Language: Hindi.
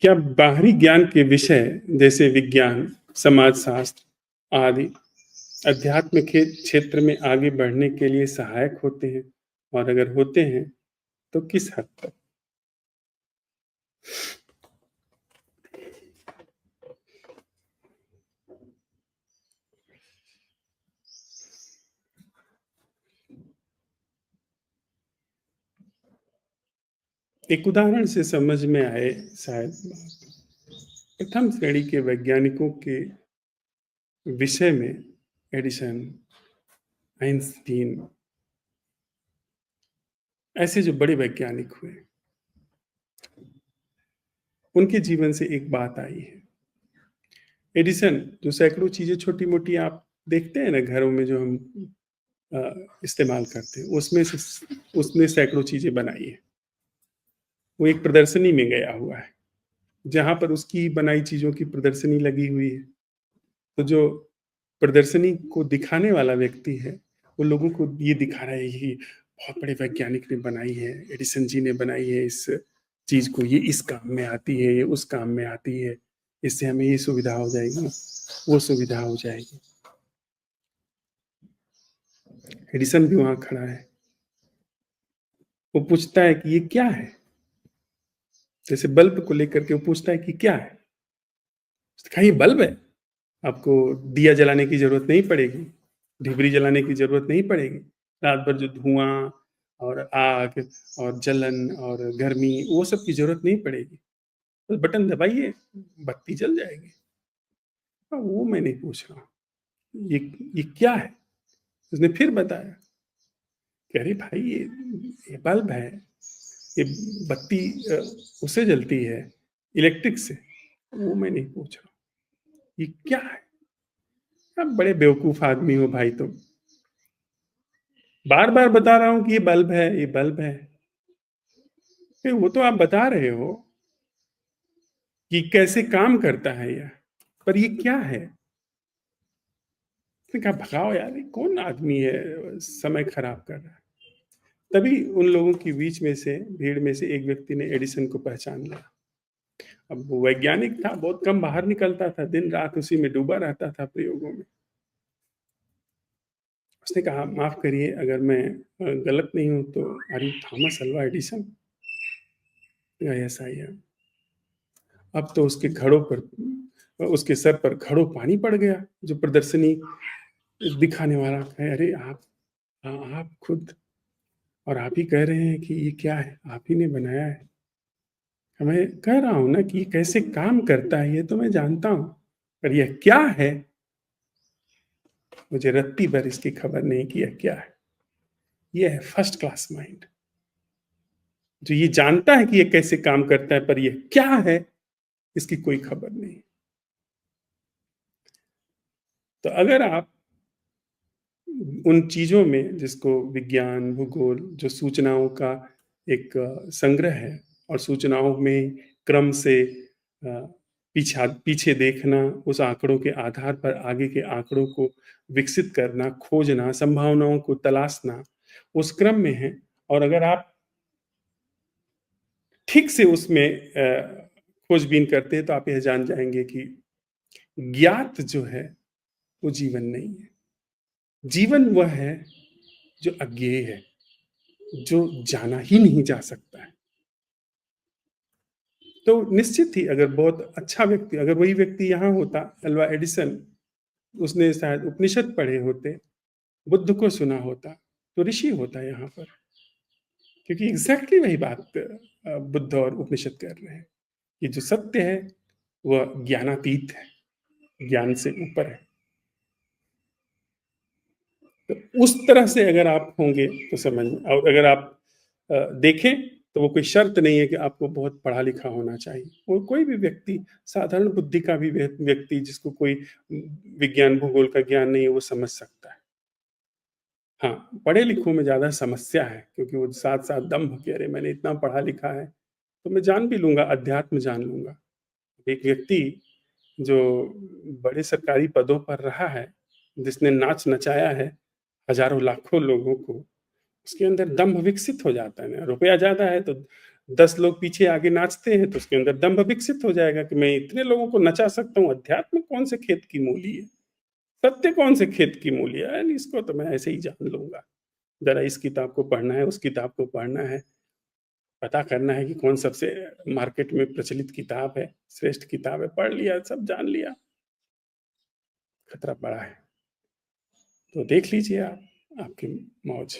क्या बाहरी ज्ञान के विषय जैसे विज्ञान, समाजशास्त्र आदि अध्यात्म के क्षेत्र में आगे बढ़ने के लिए सहायक होते हैं? और अगर होते हैं, तो किस हद तक? एक उदाहरण से समझ में आए शायद। प्रथम श्रेणी के वैज्ञानिकों के विषय में एडिसन, आइंस्टीन ऐसे जो बड़े वैज्ञानिक हुए, उनके जीवन से एक बात आई है। एडिसन जो सैकड़ों चीज़ें छोटी-मोटी आप देखते हैं ना घरों में जो हम इस्तेमाल करते हैं, उसने सैकड़ों चीज़ें बनाई हैं। वो एक प्रदर्शनी में गया हुआ है, जहाँ पर उसकी बनाई चीज़ों की प्रदर्शनी लगी हुई है। तो जो प्रदर्शनी को दिखाने वाला व्यक्ति है, वो लोगों को ये दिखा रहा है कि बहुत बड़े वैज्ञानिक ने बनाई है, एडिसन जी ने बनाई है इस चीज़ को, ये इस काम में आती है, ये उस काम में आती है, इससे हमें ये सुविधा हो जाएगी, वो सुविधा हो जाएगी। एडिसन भी वहाँ खड़ा है। वो पूछता है कि ये क्या है? जैसे बल्ब को लेकर के वो पूछता है कि क्या है? उसने कहा ये बल्ब है। आपको दिया जलाने की ज़रूरत नहीं पड़ेगी, ढिबरी जलाने की ज़रूरत नहीं पड़ेगी। रात भर जो धुआँ और आग और जलन और गर्मी वो सब की ज़रूरत नहीं पड़ेगी। बस बटन दबाइए, बत्ती जल जाएगी। वो मैं नहीं पूछ रहा हूँ। ये क्या है? उसने फिर बताया कि अरे भाई ये बल्ब है, ये बत्ती उससे जलती है, इलेक्ट्रिक से। वो मैं नहीं पूछ रहा हूँ। ये क्या है? आप बड़े बेवकूफ़ आदमी हो भाई तुम। बार-बार बता रहा हूँ कि ये बल्ब है, ये बल्ब है। नहीं, वो तो आप बता रहे हो कि कैसे काम करता है यह, पर ये क्या है? उसने कहा भगाओ यार, ये कौन आदमी है समय खराब कर रहा है। तभी उन लोगों के बीच में से भीड़ में से एक व्यक्ति ने एडिसन को पहचान लिया। अब वो वैज्ञानिक था, बहुत कम बाहर निकलता था, दिन रात उसी में डूबा रहता था प्रयोगों में। उसने कहा माफ करिए अगर मैं गलत नहीं हूं तो are you Thomas Alva Edison? ऐसा ही है। अब तो उसके घड़ों पर, उसके सर पर घड़ों पानी पड़ गया। जो प्रदर्शनी दिखाने वाला है, अरे आप, हाँ, आप खुद, और आप ही कह रहे हैं कि ये क्या है, आप ही ने बनाया है। मैं कह रहा हूं ना कि ये कैसे काम करता है ये तो मैं जानता हूं, पर यह क्या है मुझे रत्ती भर इसकी खबर नहीं कि यह क्या है। यह है फर्स्ट क्लास माइंड, जो ये जानता है कि ये कैसे काम करता है, पर यह क्या है इसकी कोई खबर नहीं। तो अगर आप उन चीज़ों में जिसको विज्ञान, भूगोल जो सूचनाओं का एक संग्रह है, और सूचनाओं में क्रम से पीछे देखना, उस आँकड़ों के आधार पर आगे के आँकड़ों को विकसित करना, खोजना, संभावनाओं को तलाशना, उस क्रम में है। और अगर आप ठीक से उसमें खोजबीन करते हैं, तो आप यह जान जाएँगे कि ज्ञात जो है, वो जीवन नहीं है। जीवन वह है जो अज्ञेय है, जो जाना ही नहीं जा सकता है। तो निश्चित ही अगर बहुत अच्छा व्यक्ति, अगर वही व्यक्ति यहाँ होता, अल्वा एडिसन, उसने शायद उपनिषद पढ़े होते, बुद्ध को सुना होता, तो ऋषि होता यहाँ पर। क्योंकि एग्ज़ैक्टली वही बात बुद्ध और उपनिषद कर रहे हैं कि जो सत्य है, वह ज्ञानातीत है, ज्ञान से ऊपर है। तो उस तरह से अगर आप होंगे तो समझ में, और अगर आप देखें तो वो कोई शर्त नहीं है कि आपको बहुत पढ़ा लिखा होना चाहिए। वो कोई भी व्यक्ति, साधारण बुद्धि का भी व्यक्ति जिसको कोई विज्ञान भूगोल का ज्ञान नहीं है, वो समझ सकता है। हाँ, पढ़े लिखों में ज़्यादा समस्या है, क्योंकि वो साथ-साथ दंभ कि अरे मैंने इतना पढ़ा लिखा है, तो मैं जान भी लूँगा, अध्यात्म जान लूँगा। एक व्यक्ति जो बड़े सरकारी पदों पर रहा है, जिसने नाच नचाया है हज़ारों लाखों लोगों को, उसके अंदर दंभ विकसित हो जाता है ना। रुपया ज़्यादा है तो 10 लोग पीछे आगे नाचते हैं तो उसके अंदर दंभ विकसित हो जाएगा कि मैं इतने लोगों को नचा सकता हूँ। अध्यात्म कौन से खेत की मूली है? सत्य कौन से खेत की मूली है? यार इसको तो मैं ऐसे ही जान लूँगा। ज़रा इस किताब को पढ़ना है, उस किताब को पढ़ना है, पता करना है कि कौन सबसे मार्केट में प्रचलित किताब है, श्रेष्ठ किताब है, पढ़ लिया, सब जान लिया, खतरा बड़ा है। तो देख लीजिए आप, आपकी मौज।